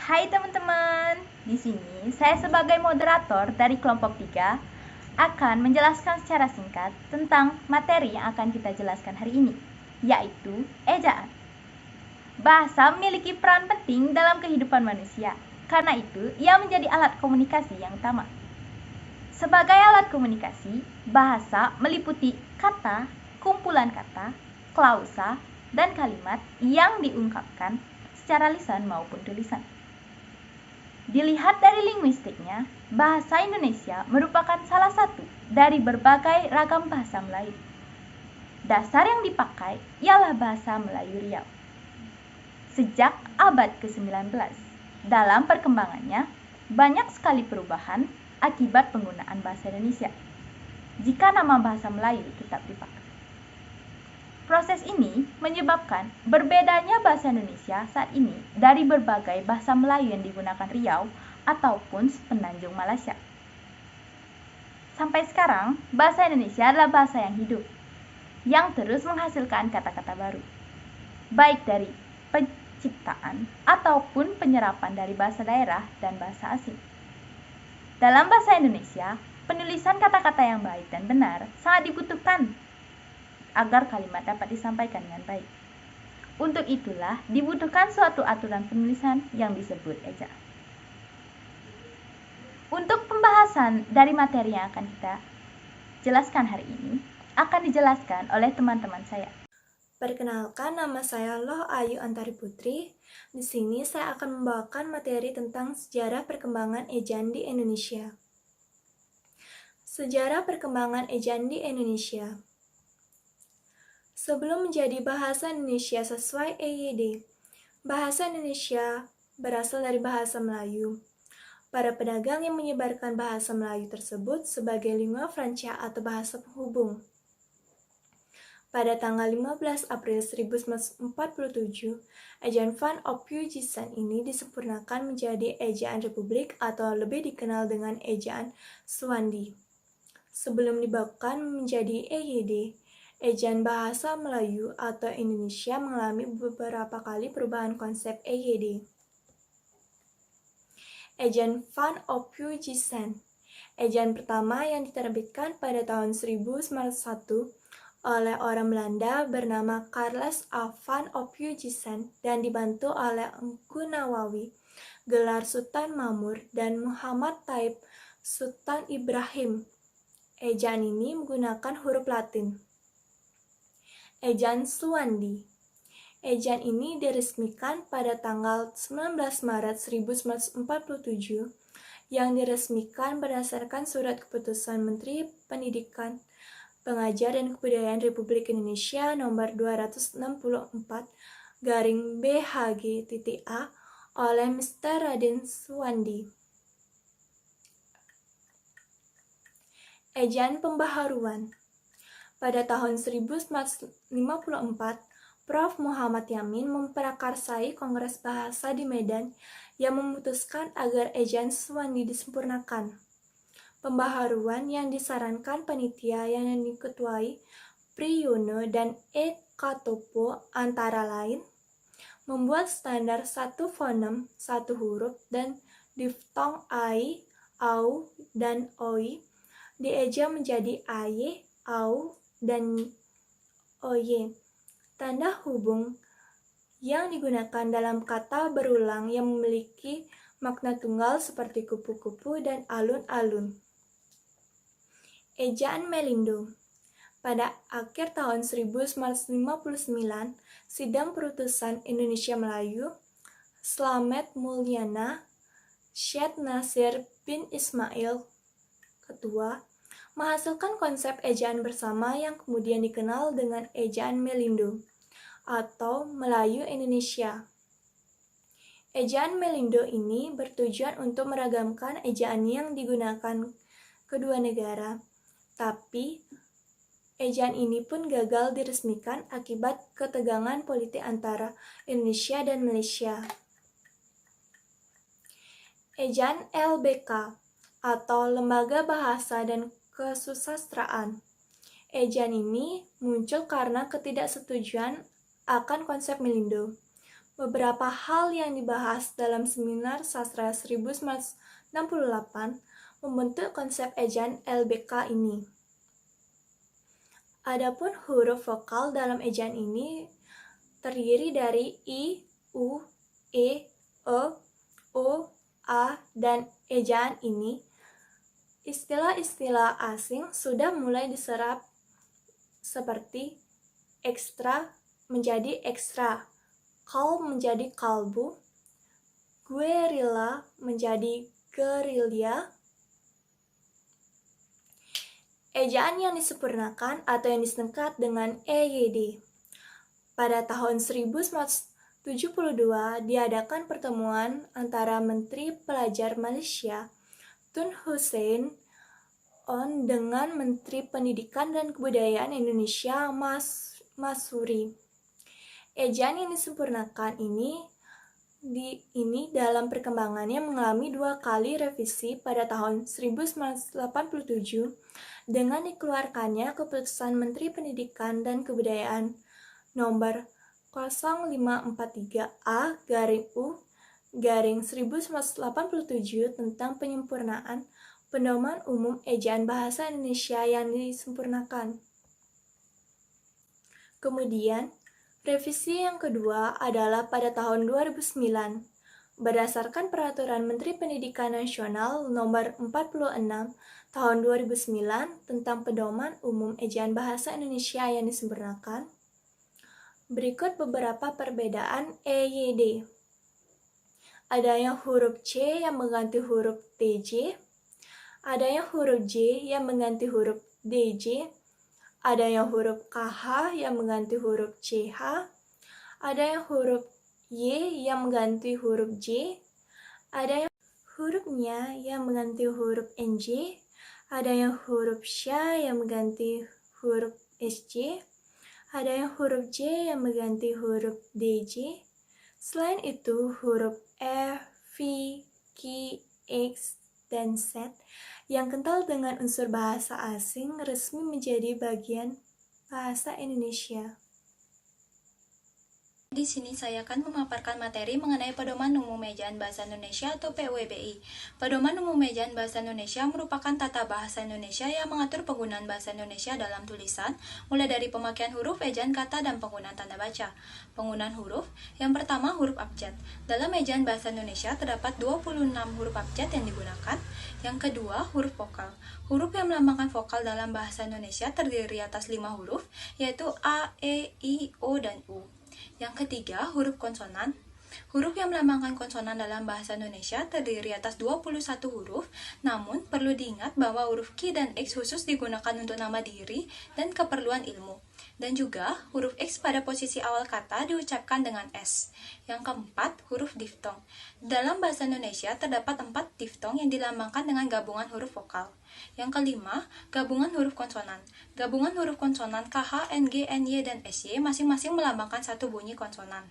Hai teman-teman, di sini saya sebagai moderator dari kelompok 3 akan menjelaskan secara singkat tentang materi yang akan kita jelaskan hari ini, yaitu ejaan. Bahasa memiliki peran penting dalam kehidupan manusia, karena itu ia menjadi alat komunikasi yang utama. Sebagai alat komunikasi, bahasa meliputi kata, kumpulan kata, klausa, dan kalimat yang diungkapkan secara lisan maupun tulisan. Dilihat dari linguistiknya, bahasa Indonesia merupakan salah satu dari berbagai ragam bahasa Melayu. Dasar yang dipakai ialah bahasa Melayu Riau. Sejak abad ke-19, dalam perkembangannya, banyak sekali perubahan akibat penggunaan bahasa Indonesia, jika nama bahasa Melayu tetap dipakai. Proses ini menyebabkan berbedanya bahasa Indonesia saat ini dari berbagai bahasa Melayu yang digunakan Riau ataupun sepenanjung Malaysia. Sampai sekarang, bahasa Indonesia adalah bahasa yang hidup, yang terus menghasilkan kata-kata baru, baik dari penciptaan ataupun penyerapan dari bahasa daerah dan bahasa asing. Dalam bahasa Indonesia, penulisan kata-kata yang baik dan benar sangat dibutuhkan agar kalimat dapat disampaikan dengan baik. Untuk itulah dibutuhkan suatu aturan penulisan yang disebut ejaan. Untuk pembahasan dari materi yang akan kita jelaskan hari ini, akan dijelaskan oleh teman-teman saya. Perkenalkan, nama saya Loh Ayu Antari Putri. Di sini saya akan membawakan materi tentang sejarah perkembangan ejaan di Indonesia. Sejarah perkembangan ejaan di Indonesia. Sebelum menjadi bahasa Indonesia sesuai EYD, bahasa Indonesia berasal dari bahasa Melayu. Para pedagang yang menyebarkan bahasa Melayu tersebut sebagai lingua franca atau bahasa penghubung. Pada tanggal 15 April 1947, ejaan Van Ophuijsen ini disempurnakan menjadi ejaan Republik atau lebih dikenal dengan ejaan Suwandi. Sebelum dibakukan menjadi EYD, ejaan bahasa Melayu atau Indonesia mengalami beberapa kali perubahan konsep EYD. Ejaan Van Ophuijsen. Ejaan pertama yang diterbitkan pada tahun 1901 oleh orang Belanda bernama Carles A. Van Ophuijsen dan dibantu oleh Engku Nawawi, gelar Sultan Mamur, dan Muhammad Taib Sultan Ibrahim. Ejaan ini menggunakan huruf Latin. Ejaan Suwandi. Ejaan ini diresmikan pada tanggal 19 Maret 1947 yang diresmikan berdasarkan surat keputusan Menteri Pendidikan, Pengajar dan Kebudayaan Republik Indonesia nomor 264-BHG-A oleh Mr. Raden Suwandi. Ejaan pembaharuan. Pada tahun 1954, Prof. Muhammad Yamin memprakarsai Kongres Bahasa di Medan yang memutuskan agar ejaan Suwandi disempurnakan. Pembaharuan yang disarankan panitia yang diketuai Priyono dan E. Katopo antara lain membuat standar satu fonem, satu huruf, dan diftong ai, au, dan oi dieja menjadi aye, au, dan oye. Tanda hubung yang digunakan dalam kata berulang yang memiliki makna tunggal seperti kupu-kupu dan alun-alun. Ejaan Melindo. Pada akhir tahun 1959, Sidang Perutusan Indonesia Melayu, Slamet Mulyana, Syed Nasir bin Ismail, Ketua, menghasilkan konsep ejaan bersama yang kemudian dikenal dengan ejaan Melindo atau Melayu Indonesia. Ejaan Melindo ini bertujuan untuk meragamkan ejaan yang digunakan kedua negara, tapi ejaan ini pun gagal diresmikan akibat ketegangan politik antara Indonesia dan Malaysia. Ejaan LBK atau Lembaga Bahasa dan Kesusastraan. Ejaan ini muncul karena ketidaksetujuan akan konsep Melindo. beberapa hal yang dibahas dalam seminar sastra 1968 membentuk konsep ejaan LBK ini. Adapun huruf vokal dalam ejaan ini terdiri dari I, U, E, O, A, dan ejaan ini, istilah-istilah asing sudah mulai diserap seperti ekstra menjadi ekstra, kalb menjadi kalbu, guerilla menjadi gerilya. Ejaan yang disempurnakan atau yang disingkat dengan EYD. Pada tahun 1972 diadakan pertemuan antara Menteri Pelajar Malaysia Tun Hussein On dengan Menteri Pendidikan dan Kebudayaan Indonesia Masuri. Ejaan yang disempurnakan ini dalam perkembangannya mengalami 2 kali revisi pada tahun 1987 dengan dikeluarkannya Keputusan Menteri Pendidikan dan Kebudayaan nomor 0543A-U-1987 tentang penyempurnaan pedoman umum ejaan bahasa Indonesia yang disempurnakan. Kemudian, revisi yang kedua adalah pada tahun 2009. Berdasarkan Peraturan Menteri Pendidikan Nasional Nomor 46 Tahun 2009 tentang Pedoman Umum Ejaan Bahasa Indonesia yang disempurnakan, berikut beberapa perbedaan EYD. Adanya huruf C yang mengganti huruf TJ, adanya huruf J yang mengganti huruf DJ, adanya huruf KH yang mengganti huruf CH, adanya huruf Y yang mengganti huruf J, adanya hurufnya yang mengganti huruf NJ, adanya huruf SY yang mengganti huruf SJ, adanya huruf J yang mengganti huruf DJ. Selain itu, huruf F, V, Q, X, dan Z yang kental dengan unsur bahasa asing resmi menjadi bagian bahasa Indonesia. Di sini saya akan memaparkan materi mengenai Pedoman Umum Ejaan Bahasa Indonesia atau PUEBI. Pedoman Umum Ejaan Bahasa Indonesia merupakan tata bahasa Indonesia yang mengatur penggunaan bahasa Indonesia dalam tulisan, mulai dari pemakaian huruf, ejaan kata, dan penggunaan tanda baca. Penggunaan huruf, yang pertama huruf abjad. Dalam ejaan bahasa Indonesia terdapat 26 huruf abjad yang digunakan. Yang kedua, huruf vokal. Huruf yang melambangkan vokal dalam bahasa Indonesia terdiri atas 5 huruf, yaitu A, E, I, O, dan U. Yang ketiga, huruf konsonan. Huruf yang melambangkan konsonan dalam bahasa Indonesia terdiri atas 21 huruf, namun perlu diingat bahwa huruf Q dan X khusus digunakan untuk nama diri dan keperluan ilmu. Dan juga, huruf X pada posisi awal kata diucapkan dengan S. Yang keempat, huruf diftong. Dalam bahasa Indonesia terdapat 4 diftong yang dilambangkan dengan gabungan huruf vokal. Yang kelima, gabungan huruf konsonan. Gabungan huruf konsonan KH, NG, NY, dan SY masing-masing melambangkan satu bunyi konsonan.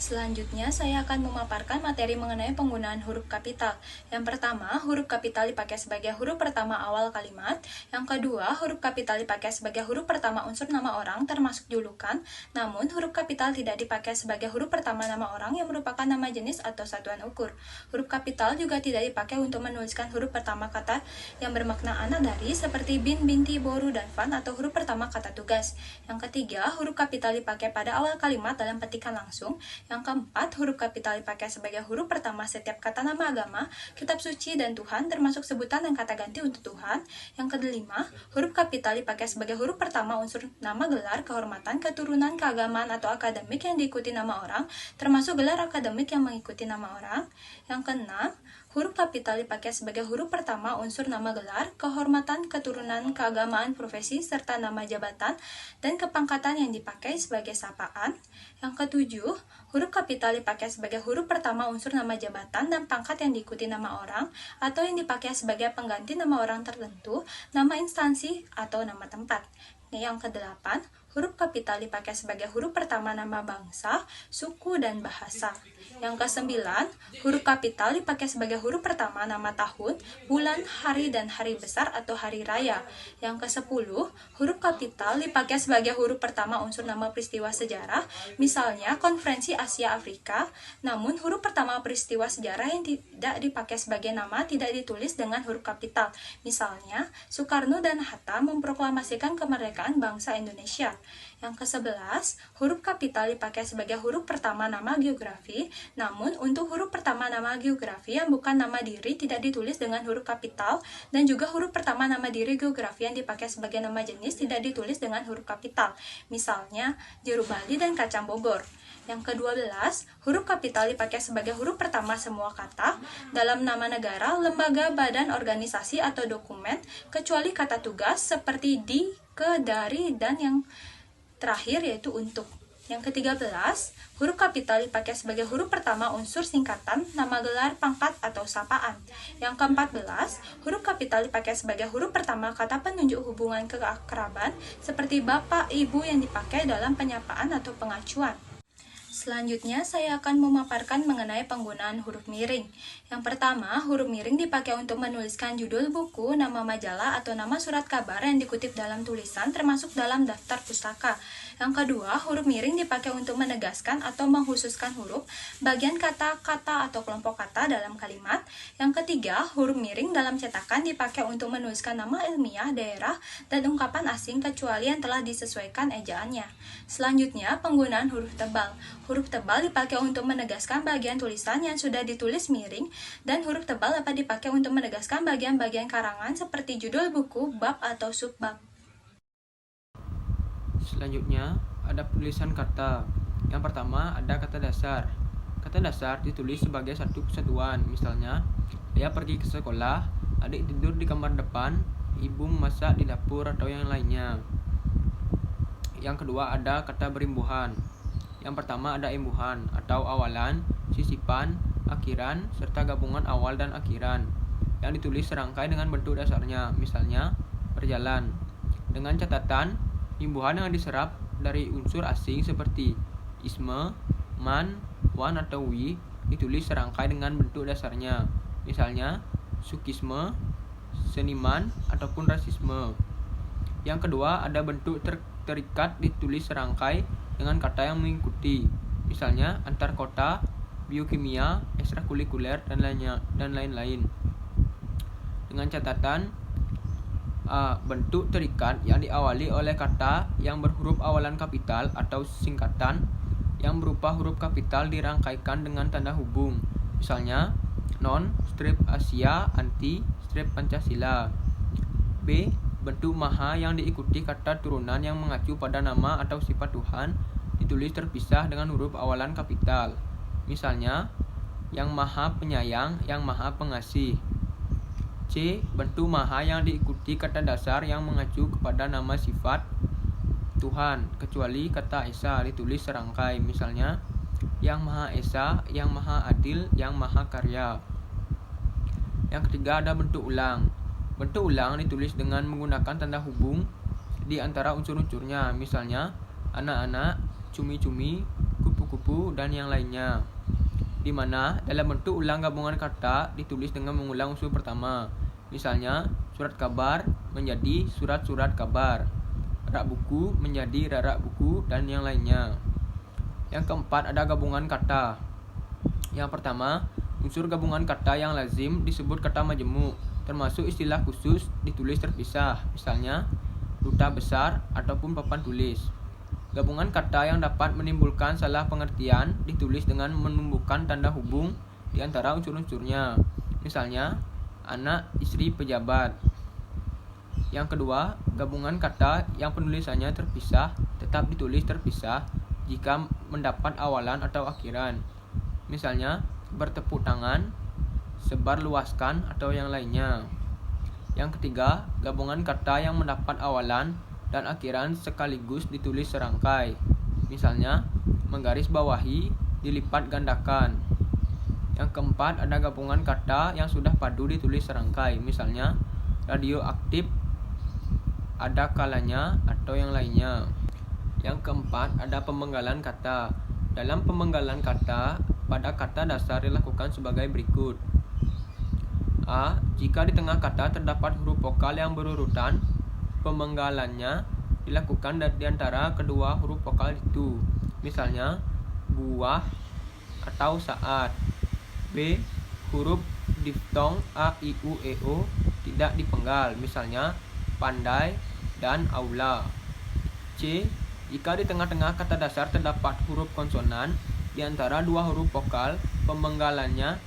Selanjutnya, saya akan memaparkan materi mengenai penggunaan huruf kapital. Yang pertama, huruf kapital dipakai sebagai huruf pertama awal kalimat. Yang kedua, huruf kapital dipakai sebagai huruf pertama unsur nama orang termasuk julukan. Namun, huruf kapital tidak dipakai sebagai huruf pertama nama orang yang merupakan nama jenis atau satuan ukur. Huruf kapital juga tidak dipakai untuk menuliskan huruf pertama kata yang bermakna anak dari seperti bin, binti, boru, dan fan atau huruf pertama kata tugas. Yang ketiga, huruf kapital dipakai pada awal kalimat dalam petikan langsung. Yang keempat, huruf kapital dipakai sebagai huruf pertama setiap kata nama agama, kitab suci, dan Tuhan, termasuk sebutan dan kata ganti untuk Tuhan. Yang kelima, huruf kapital dipakai sebagai huruf pertama unsur nama gelar, kehormatan, keturunan, keagamaan, atau akademik yang diikuti nama orang, termasuk gelar akademik yang mengikuti nama orang. Yang keenam, huruf kapital dipakai sebagai huruf pertama unsur nama gelar, kehormatan, keturunan, keagamaan, profesi, serta nama jabatan dan kepangkatan yang dipakai sebagai sapaan. Yang ketujuh, huruf kapital dipakai sebagai huruf pertama unsur nama jabatan dan pangkat yang diikuti nama orang atau yang dipakai sebagai pengganti nama orang tertentu, nama instansi, atau nama tempat. Yang kedelapan, Huruf kapital dipakai sebagai huruf pertama nama bangsa, suku, dan bahasa. Yang kesembilan, huruf kapital dipakai sebagai huruf pertama nama tahun, bulan, hari, dan hari besar atau hari raya. Yang kesepuluh, huruf kapital dipakai sebagai huruf pertama unsur nama peristiwa sejarah, misalnya Konferensi Asia Afrika. Namun, huruf pertama peristiwa sejarah yang tidak dipakai sebagai nama tidak ditulis dengan huruf kapital. Misalnya, Soekarno dan Hatta memproklamasikan kemerdekaan bangsa Indonesia. Yang ke-11, huruf kapital dipakai sebagai huruf pertama nama geografi, namun untuk huruf pertama nama geografi yang bukan nama diri tidak ditulis dengan huruf kapital, dan juga huruf pertama nama diri geografi yang dipakai sebagai nama jenis tidak ditulis dengan huruf kapital, misalnya jeruk Bali dan kacang Bogor. Yang ke-12, huruf kapital dipakai sebagai huruf pertama semua kata dalam nama negara, lembaga, badan, organisasi, atau dokumen, kecuali kata tugas seperti di, ke, dari, dan yang terakhir yaitu untuk. Yang ke-13, huruf kapital dipakai sebagai huruf pertama unsur singkatan, nama gelar, pangkat, atau sapaan. Yang ke-14, huruf kapital dipakai sebagai huruf pertama kata penunjuk hubungan keakraban seperti bapak, ibu yang dipakai dalam penyapaan atau pengacuan. Selanjutnya, saya akan memaparkan mengenai penggunaan huruf miring. Yang pertama, huruf miring dipakai untuk menuliskan judul buku, nama majalah, atau nama surat kabar yang dikutip dalam tulisan, termasuk dalam daftar pustaka. Yang kedua, huruf miring dipakai untuk menegaskan atau mengkhususkan huruf, bagian kata, atau kelompok kata dalam kalimat. Yang ketiga, huruf miring dalam cetakan dipakai untuk menuliskan nama ilmiah, daerah, dan ungkapan asing kecuali yang telah disesuaikan ejaannya. Selanjutnya, penggunaan huruf tebal. Huruf tebal dipakai untuk menegaskan bagian tulisan yang sudah ditulis miring, dan huruf tebal dapat dipakai untuk menegaskan bagian-bagian karangan seperti judul buku, bab, atau subbab. Selanjutnya, ada penulisan kata. Yang pertama, ada kata dasar. Kata dasar ditulis sebagai satu kesatuan. Misalnya, ayah pergi ke sekolah, adik tidur di kamar depan, ibu memasak di dapur, atau yang lainnya. Yang kedua, ada kata berimbuhan. Yang pertama ada imbuhan atau awalan, sisipan, akhiran, serta gabungan awal dan akhiran yang ditulis serangkai dengan bentuk dasarnya, misalnya berjalan. Dengan catatan, imbuhan yang diserap dari unsur asing seperti isme, man, wan, atau wi ditulis serangkai dengan bentuk dasarnya, misalnya sukisme, seniman, ataupun rasisme. Yang kedua ada bentuk terikat ditulis serangkai dengan kata yang mengikuti, misalnya antar kota, biokimia, ekstrakurikuler, dan lain-lain. Dengan catatan, bentuk terikat yang diawali oleh kata yang berhuruf awalan kapital atau singkatan yang berupa huruf kapital dirangkaikan dengan tanda hubung, misalnya non, strip Asia, anti, strip Pancasila. B. Bentuk maha yang diikuti kata turunan yang mengacu pada nama atau sifat Tuhan ditulis terpisah dengan huruf awalan kapital, misalnya yang maha penyayang, yang maha pengasih. C. Bentuk maha yang diikuti kata dasar yang mengacu kepada nama sifat Tuhan kecuali kata esa ditulis serangkai, misalnya yang maha esa, yang maha adil, yang maha karya. Yang ketiga ada bentuk ulang. Bentuk ulang ditulis dengan menggunakan tanda hubung di antara unsur-unsurnya, misalnya anak-anak, cumi-cumi, kupu-kupu, dan yang lainnya. Di mana dalam bentuk ulang gabungan kata ditulis dengan mengulang unsur pertama, misalnya surat kabar menjadi surat-surat kabar, rak buku menjadi rak buku, dan yang lainnya. Yang keempat ada gabungan kata. Yang pertama, unsur gabungan kata yang lazim disebut kata majemuk, termasuk istilah khusus ditulis terpisah, misalnya duta besar ataupun papan tulis. Gabungan kata yang dapat menimbulkan salah pengertian ditulis dengan menumbuhkan tanda hubung di antara unsur-unsurnya, misalnya anak, istri, pejabat. Yang kedua, gabungan kata yang penulisannya terpisah tetap ditulis terpisah jika mendapat awalan atau akhiran, misalnya bertepuk tangan, sebar luaskan, atau yang lainnya. Yang ketiga, gabungan kata yang mendapat awalan dan akhiran sekaligus ditulis serangkai, misalnya menggaris bawahi, dilipat gandakan. Yang keempat ada gabungan kata yang sudah padu ditulis serangkai, misalnya radioaktif, ada kalanya, atau yang lainnya. Yang keempat, ada pemenggalan kata. Dalam pemenggalan kata, pada kata dasar dilakukan sebagai berikut. A. Jika di tengah kata terdapat huruf vokal yang berurutan, pemenggalannya dilakukan di antara kedua huruf vokal itu. Misalnya, buah atau saat. B. Huruf diftong A, I, U, E, O tidak dipenggal. Misalnya, pandai dan aula. C. Jika di tengah-tengah kata dasar terdapat huruf konsonan di antara dua huruf vokal, pemenggalannya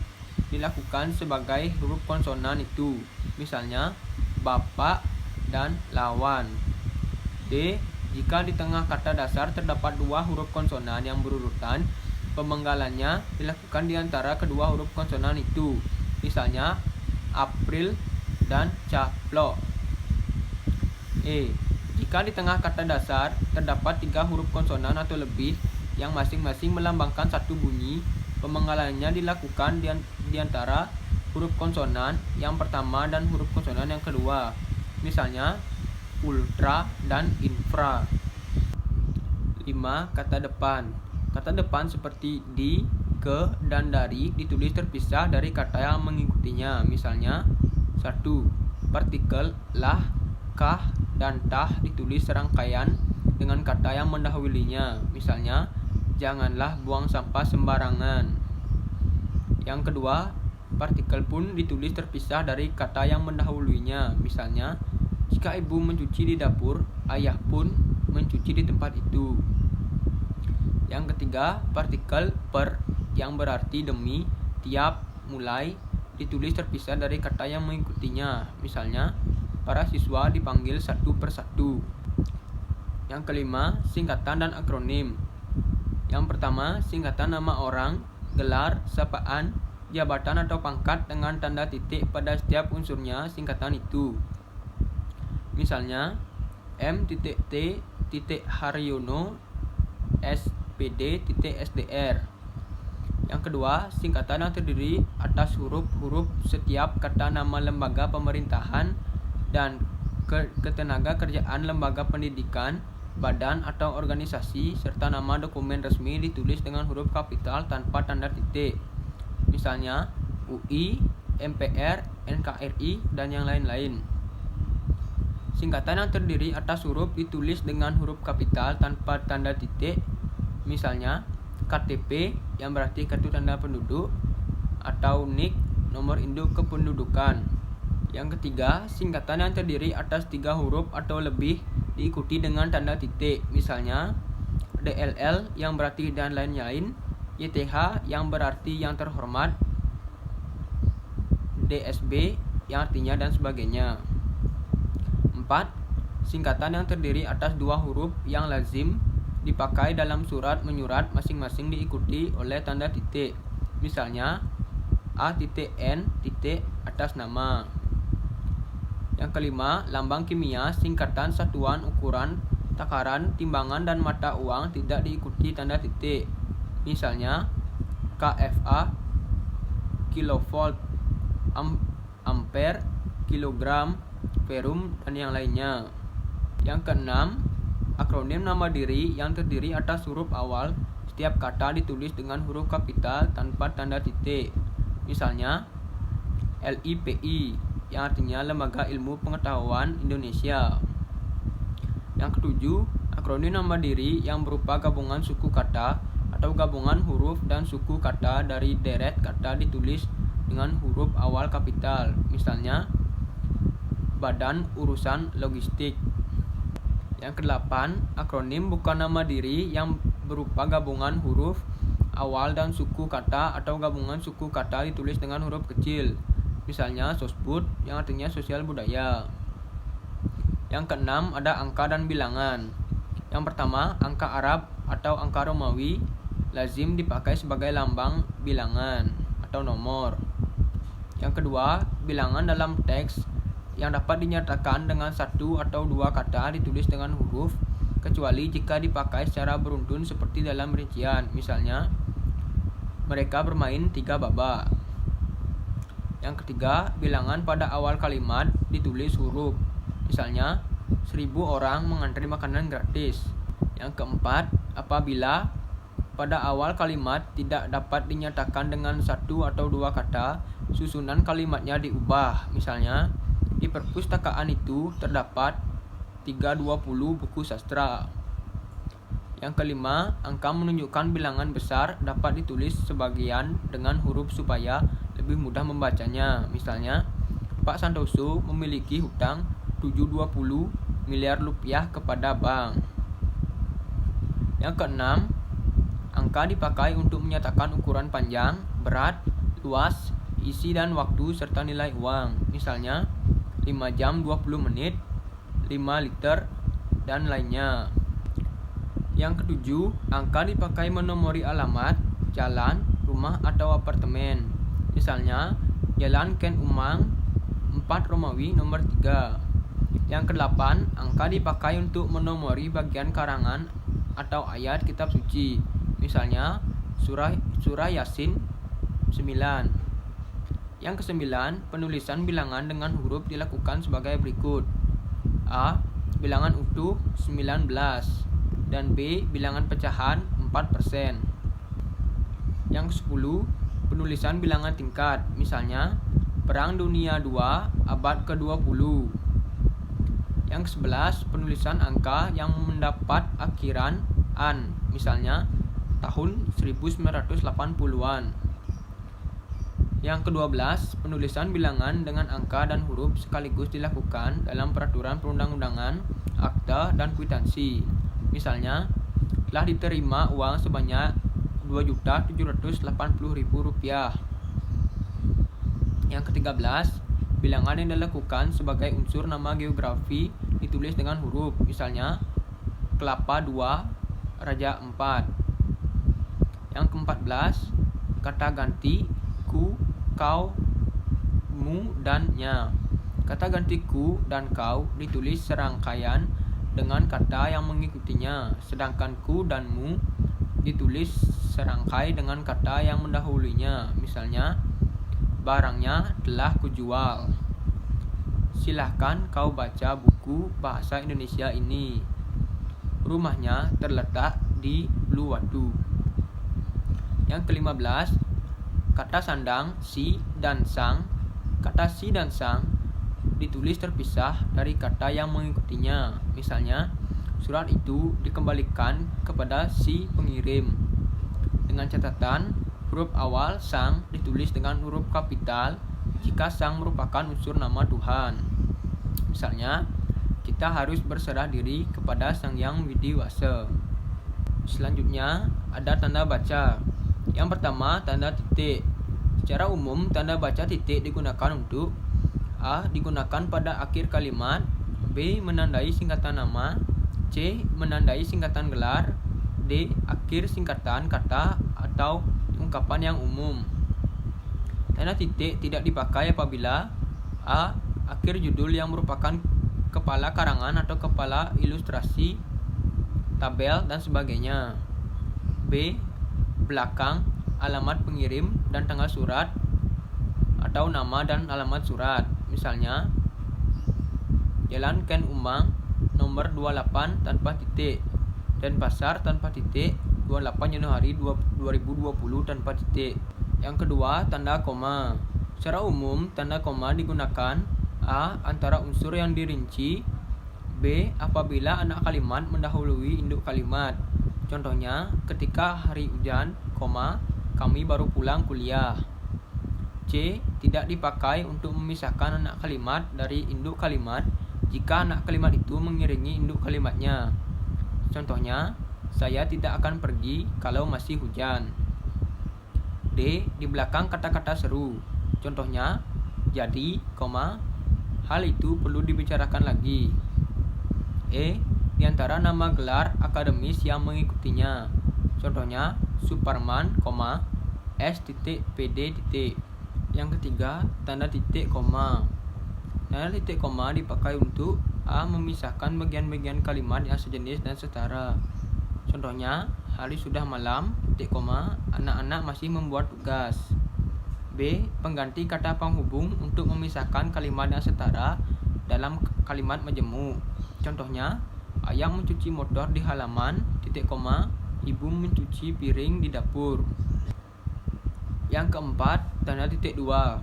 dilakukan sebagai huruf konsonan itu. Misalnya, bapak dan lawan. D. Jika di tengah kata dasar terdapat dua huruf konsonan yang berurutan, pemenggalannya dilakukan di antara kedua huruf konsonan itu. Misalnya, April dan caplok. E. Jika di tengah kata dasar terdapat tiga huruf konsonan atau lebih yang masing-masing melambangkan satu bunyi, pemenggalannya dilakukan di antara huruf konsonan yang pertama dan huruf konsonan yang kedua. Misalnya, ultra dan infra. 5. Kata depan. Kata depan seperti di, ke, dan dari ditulis terpisah dari kata yang mengikutinya. Misalnya, 1. Partikel lah, kah, dan tah ditulis serangkaian dengan kata yang mendahulunya. Misalnya, janganlah buang sampah sembarangan. Yang kedua, partikel pun ditulis terpisah dari kata yang mendahulunya. Misalnya, jika ibu mencuci di dapur, ayah pun mencuci di tempat itu. Yang ketiga, partikel per yang berarti demi, tiap, mulai ditulis terpisah dari kata yang mengikutinya. Misalnya, para siswa dipanggil satu persatu. Yang kelima, singkatan dan akronim. Yang pertama, singkatan nama orang, gelar, sapaan, jabatan atau pangkat dengan tanda titik pada setiap unsurnya singkatan itu. Misalnya, M.T. Haryono SPD SDR. Yang kedua, singkatan yang terdiri atas huruf-huruf setiap kata nama lembaga pemerintahan dan ketenaga kerjaan lembaga pendidikan, badan atau organisasi, serta nama dokumen resmi ditulis dengan huruf kapital tanpa tanda titik. Misalnya, UI, MPR, NKRI, dan yang lain-lain. Singkatan yang terdiri atas huruf ditulis dengan huruf kapital tanpa tanda titik. Misalnya, KTP yang berarti kartu tanda penduduk, atau NIK, nomor induk kependudukan. Yang ketiga, singkatan yang terdiri atas 3 huruf atau lebih diikuti dengan tanda titik. Misalnya, DLL yang berarti dan lain-lain, YTH yang berarti yang terhormat, DSB yang artinya dan sebagainya. 4. Singkatan yang terdiri atas 2 huruf yang lazim dipakai dalam surat menyurat masing-masing diikuti oleh tanda titik. Misalnya, A.N. atas nama. Yang kelima, lambang kimia, singkatan satuan ukuran, takaran, timbangan, dan mata uang tidak diikuti tanda titik. Misalnya, KFA, kilovolt, ampere, kilogram, perum, dan yang lainnya. Yang keenam, akronim nama diri yang terdiri atas huruf awal setiap kata ditulis dengan huruf kapital tanpa tanda titik. Misalnya, LIPI yang artinya Lembaga Ilmu Pengetahuan Indonesia. Yang ketujuh, akronim nama diri yang berupa gabungan suku kata atau gabungan huruf dan suku kata dari deret kata ditulis dengan huruf awal kapital. Misalnya, Badan Urusan Logistik. Yang kedelapan, akronim bukan nama diri yang berupa gabungan huruf awal dan suku kata atau gabungan suku kata ditulis dengan huruf kecil. Misalnya, Sosbud yang artinya sosial budaya. Yang keenam, ada angka dan bilangan. Yang pertama, angka Arab atau angka Romawi lazim dipakai sebagai lambang bilangan atau nomor. Yang kedua, bilangan dalam teks yang dapat dinyatakan dengan 1 atau 2 kata ditulis dengan huruf, kecuali jika dipakai secara beruntun seperti dalam rincian. Misalnya, mereka bermain 3 babak. Yang ketiga, bilangan pada awal kalimat ditulis huruf. Misalnya, 1000 orang mengantri makanan gratis. Yang keempat, apabila pada awal kalimat tidak dapat dinyatakan dengan satu atau dua kata, susunan kalimatnya diubah. Misalnya, di perpustakaan itu terdapat 320 buku sastra. Yang kelima, angka menunjukkan bilangan besar dapat ditulis sebagian dengan huruf supaya lebih mudah membacanya. Misalnya, Pak Santoso memiliki hutang 720 miliar rupiah kepada bank. Yang keenam, angka dipakai untuk menyatakan ukuran panjang, berat, luas, isi dan waktu serta nilai uang. Misalnya 5 jam 20 menit, 5 liter, dan lainnya. Yang ketujuh, angka dipakai menomori alamat, jalan, rumah atau apartemen. Misalnya Jalan Ken Umang 4 Romawi nomor 3. Yang kedelapan, angka dipakai untuk menomori bagian karangan atau ayat kitab suci. Misalnya surah Yasin 9. Yang kesembilan, penulisan bilangan dengan huruf dilakukan sebagai berikut. A. Bilangan utuh 19 dan B. Bilangan pecahan 4%. Yang ke-10, penulisan bilangan tingkat. Misalnya Perang Dunia II abad ke-20. Yang ke-11, penulisan angka yang mendapat akhiran an. Misalnya tahun 1980-an. Yang ke-12, penulisan bilangan dengan angka dan huruf sekaligus dilakukan dalam peraturan perundang-undangan, akta, dan kwitansi. Misalnya, telah diterima uang sebanyak Rp2.780.000. Yang ke-13, bilangan yang dilakukan sebagai unsur nama geografi ditulis dengan huruf. Misalnya, Kelapa 2, Raja 4. Yang ke-14, kata ganti ku, kau, mu, dan nya. Kata ganti ku dan kau ditulis serangkaian dengan kata yang mengikutinya, sedangkan ku dan mu ditulis serangkai dengan kata yang mendahulunya. Misalnya, barangnya telah kujual. Silahkan kau baca buku bahasa Indonesia ini. Rumahnya terletak di Uluwatu. Yang ke-15, kata sandang, si, dan sang. Kata si dan sang ditulis terpisah dari kata yang mengikutinya. Misalnya, surat itu dikembalikan kepada si pengirim. Dengan catatan, huruf awal sang ditulis dengan huruf kapital jika sang merupakan unsur nama Tuhan. Misalnya, kita harus berserah diri kepada Sang Yang Widi Wasa. Selanjutnya, ada tanda baca. Yang pertama, tanda titik. Secara umum, tanda baca titik digunakan untuk A. Digunakan pada akhir kalimat, B. Menandai singkatan nama, C. Menandai singkatan gelar, D. Akhir singkatan kata atau ungkapan yang umum. Tanda titik tidak dipakai apabila A. Akhir judul yang merupakan kepala karangan atau kepala ilustrasi, tabel, dan sebagainya. B. Belakang, alamat pengirim dan tanggal surat atau nama dan alamat surat. Misalnya, Jalan Ken Umang nomor 28 tanpa titik, dan pasar tanpa titik 28 Januari 2020 tanpa titik. Yang kedua, tanda koma. Secara umum, tanda koma digunakan A. Antara unsur yang dirinci, B. Apabila anak kalimat mendahului induk kalimat. Contohnya, ketika hari hujan, kami baru pulang kuliah. C. Tidak dipakai untuk memisahkan anak kalimat dari induk kalimat jika anak kalimat itu mengiringi induk kalimatnya. Contohnya, saya tidak akan pergi kalau masih hujan. D. Di belakang kata-kata seru. Contohnya, jadi, hal itu perlu dibicarakan lagi. E. Di antara nama gelar akademis yang mengikutinya. Contohnya, Superman, S.PD. Yang ketiga, tanda titik koma. Tanda titik koma dipakai untuk A. Memisahkan bagian-bagian kalimat yang sejenis dan setara. Contohnya, hari sudah malam, anak-anak masih membuat tugas. B. Pengganti kata penghubung untuk memisahkan kalimat yang setara dalam kalimat majemuk. Contohnya, ayah mencuci motor di halaman, titik koma, ibu mencuci piring di dapur. Yang keempat, tanda titik dua.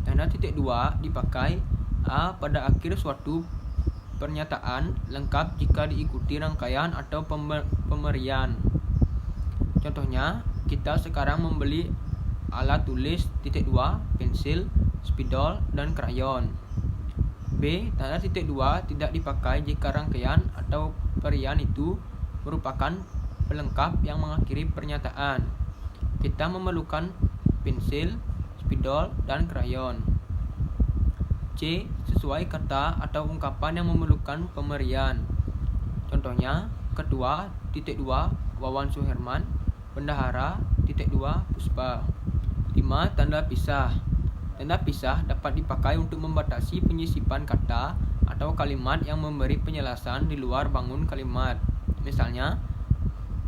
Tanda titik dua dipakai A pada akhir suatu pernyataan lengkap jika diikuti rangkaian atau pemberian. Contohnya, kita sekarang membeli alat tulis titik dua, pensil, spidol, dan krayon. B. Tanda titik dua tidak dipakai jika rangkaian atau perian itu merupakan pelengkap yang mengakhiri pernyataan. Kita memerlukan pensil, spidol, dan krayon. C. Sesuai kata atau ungkapan yang memerlukan pemberian. Contohnya, Ketua titik dua Wawan Suherman, Bendahara titik dua Puspa. 5. Tanda pisah. Tanda pisah dapat dipakai untuk membatasi penyisipan kata atau kalimat yang memberi penjelasan di luar bangun kalimat. Misalnya,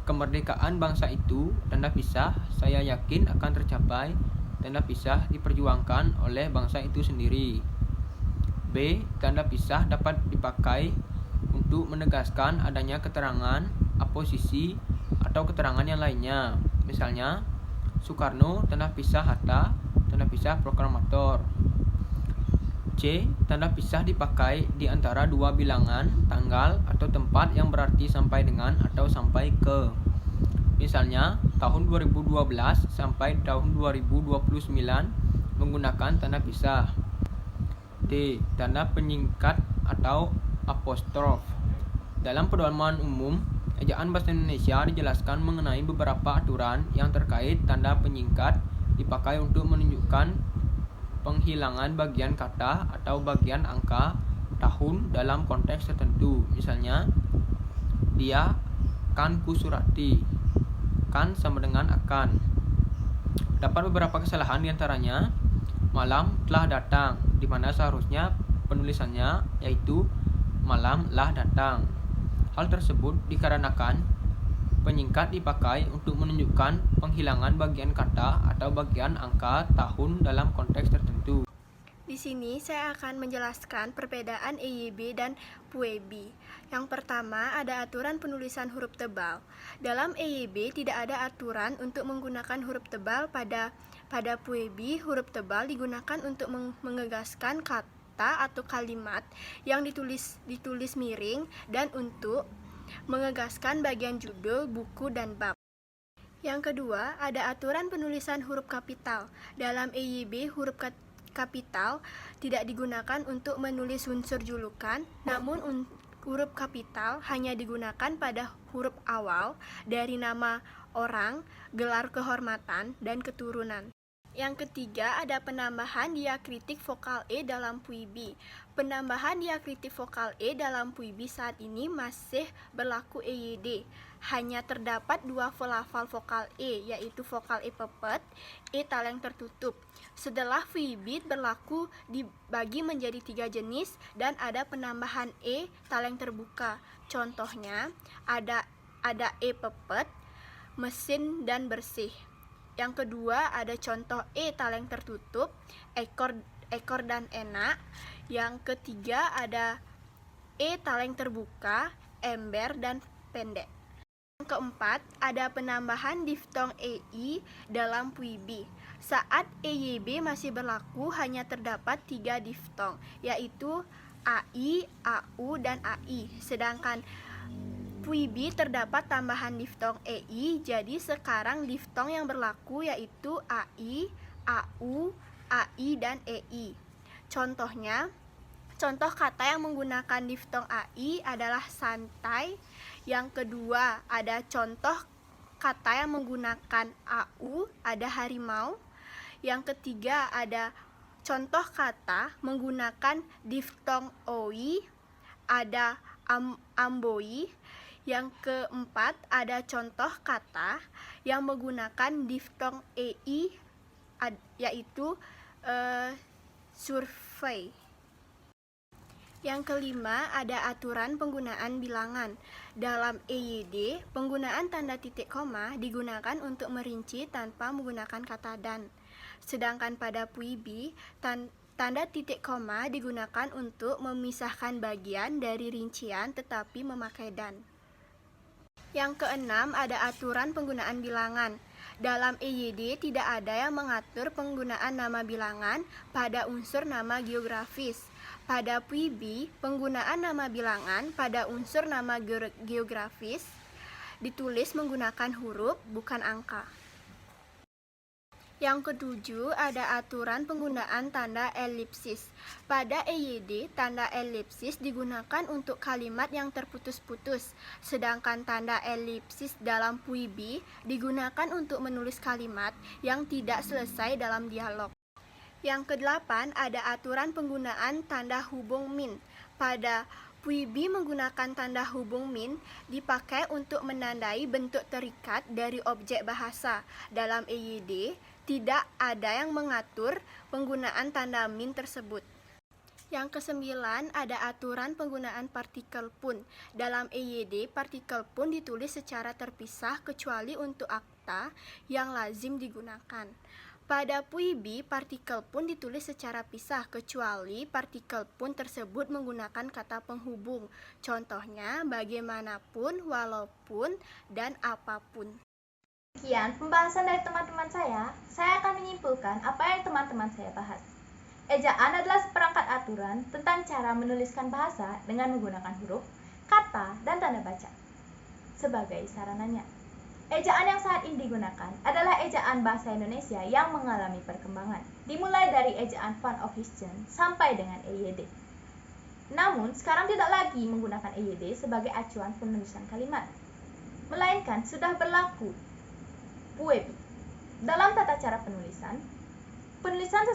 kemerdekaan bangsa itu, tanda pisah, saya yakin akan tercapai, tanda pisah diperjuangkan oleh bangsa itu sendiri. B. Tanda pisah dapat dipakai untuk menegaskan adanya keterangan, aposisi, atau keterangan yang lainnya. Misalnya, Soekarno, tanda pisah Hatta, tanda pisah proklamator. C. Tanda pisah dipakai di antara dua bilangan, tanggal, atau tempat yang berarti sampai dengan atau sampai ke. Misalnya, tahun 2012 sampai tahun 2029 menggunakan tanda pisah. D. Tanda penyingkat atau apostrof. Dalam pedoman umum, ejaan bahasa Indonesia dijelaskan mengenai beberapa aturan yang terkait tanda penyingkat dipakai untuk menunjukkan penghilangan bagian kata atau bagian angka tahun dalam konteks tertentu. Misalnya, dia kan kusurati. Kan sama dengan akan. Dapat beberapa kesalahan diantaranya, malam telah datang, di mana seharusnya penulisannya yaitu malam lah datang. Hal tersebut dikarenakan penyingkat dipakai untuk menunjukkan penghilangan bagian kata atau bagian angka tahun dalam konteks tertentu. Di sini saya akan menjelaskan perbedaan EYB dan PUEB. Yang pertama, ada aturan penulisan huruf tebal. Dalam EYB tidak ada aturan untuk menggunakan huruf tebal. Pada PUEB, huruf tebal digunakan untuk mengegaskan kata atau kalimat yang ditulis miring dan untuk mengegaskan bagian judul, buku, dan bab. Yang kedua, ada aturan penulisan huruf kapital. Dalam EYB, huruf kapital tidak digunakan untuk menulis unsur julukan, namun huruf kapital hanya digunakan pada huruf awal dari nama orang, gelar kehormatan, dan keturunan. Yang ketiga, ada penambahan diakritik vokal E dalam PUIB. Penambahan diakritik vokal E dalam PUIB saat ini masih berlaku EYD. Hanya terdapat dua lafal vokal E, yaitu vokal E pepet, E taleng tertutup. Setelah PUIB berlaku dibagi menjadi 3 jenis dan ada penambahan E taleng terbuka. Contohnya, ada E pepet, mesin, dan bersih. Yang kedua, ada contoh E taleng tertutup, ekor dan enak. Yang ketiga, ada E taleng terbuka, ember, dan pendek. Yang keempat, ada penambahan diftong EI dalam PUIB. Saat EYB masih berlaku, hanya terdapat 3 diftong, yaitu AI, AU, dan AI. Sedangkan PUIB terdapat tambahan diftong EI, jadi sekarang diftong yang berlaku yaitu AI, AU, AI, dan EI. Contohnya, contoh kata yang menggunakan diftong AI adalah santai. Yang kedua, ada contoh kata yang menggunakan AU, ada harimau. Yang ketiga, ada contoh kata menggunakan diftong OI, ada amboi. Yang keempat, ada contoh kata yang menggunakan diftong EI, yaitu survei. Yang kelima, ada aturan penggunaan bilangan. Dalam EYD, penggunaan tanda titik koma digunakan untuk merinci tanpa menggunakan kata dan. Sedangkan pada PUIB, Tanda titik koma digunakan untuk memisahkan bagian dari rincian tetapi memakai dan. Yang keenam, ada aturan penggunaan bilangan. Dalam EYD tidak ada yang mengatur penggunaan nama bilangan pada unsur nama geografis. Pada PUIB, penggunaan nama bilangan pada unsur nama geografis ditulis menggunakan huruf, bukan angka. Yang ketujuh, ada aturan penggunaan tanda elipsis. Pada EYD, tanda elipsis digunakan untuk kalimat yang terputus-putus, sedangkan tanda elipsis dalam PUIB digunakan untuk menulis kalimat yang tidak selesai dalam dialog. Yang kedelapan, ada aturan penggunaan tanda hubung min. Pada PUIB menggunakan tanda hubung min dipakai untuk menandai bentuk terikat dari objek bahasa. Dalam EYD, tidak ada yang mengatur penggunaan tanda min tersebut. Yang kesembilan, ada aturan penggunaan partikel pun. Dalam EYD, partikel pun ditulis secara terpisah kecuali untuk akta yang lazim digunakan. Pada PUIB, partikel pun ditulis secara pisah kecuali partikel pun tersebut menggunakan kata penghubung. Contohnya, bagaimanapun, walaupun, dan apapun. Sekian pembahasan dari teman-teman saya akan menyimpulkan apa yang teman-teman saya bahas. Ejaan adalah seperangkat aturan tentang cara menuliskan bahasa dengan menggunakan huruf, kata, dan tanda baca. Sebagai sarananya, ejaan yang saat ini digunakan adalah ejaan bahasa Indonesia yang mengalami perkembangan, dimulai dari ejaan Van Ophuijsen sampai dengan EYD. Namun, sekarang tidak lagi menggunakan EYD sebagai acuan penulisan kalimat, melainkan sudah berlaku PUIB. Dalam tata cara penulisan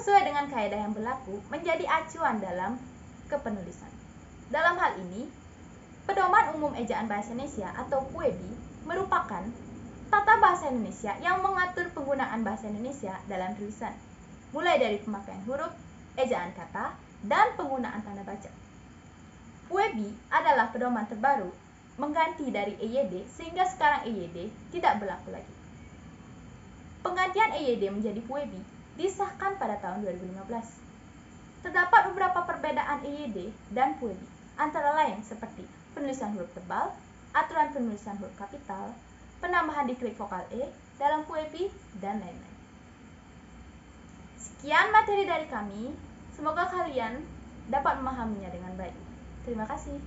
sesuai dengan kaidah yang berlaku menjadi acuan dalam kepenulisan. Dalam hal ini, Pedoman Umum Ejaan Bahasa Indonesia atau PUEB merupakan tata bahasa Indonesia yang mengatur penggunaan bahasa Indonesia dalam tulisan, mulai dari pemakaian huruf, ejaan kata, dan penggunaan tanda baca. PUEB adalah pedoman terbaru mengganti dari EYD sehingga sekarang EYD tidak berlaku lagi. Penggantian EYD menjadi PUEB disahkan pada tahun 2015. Terdapat beberapa perbedaan EYD dan PUEB, antara lain seperti penulisan huruf tebal, aturan penulisan huruf kapital, penambahan diklik vokal E dalam PUEB, dan lain-lain. Sekian materi dari kami, semoga kalian dapat memahaminya dengan baik. Terima kasih.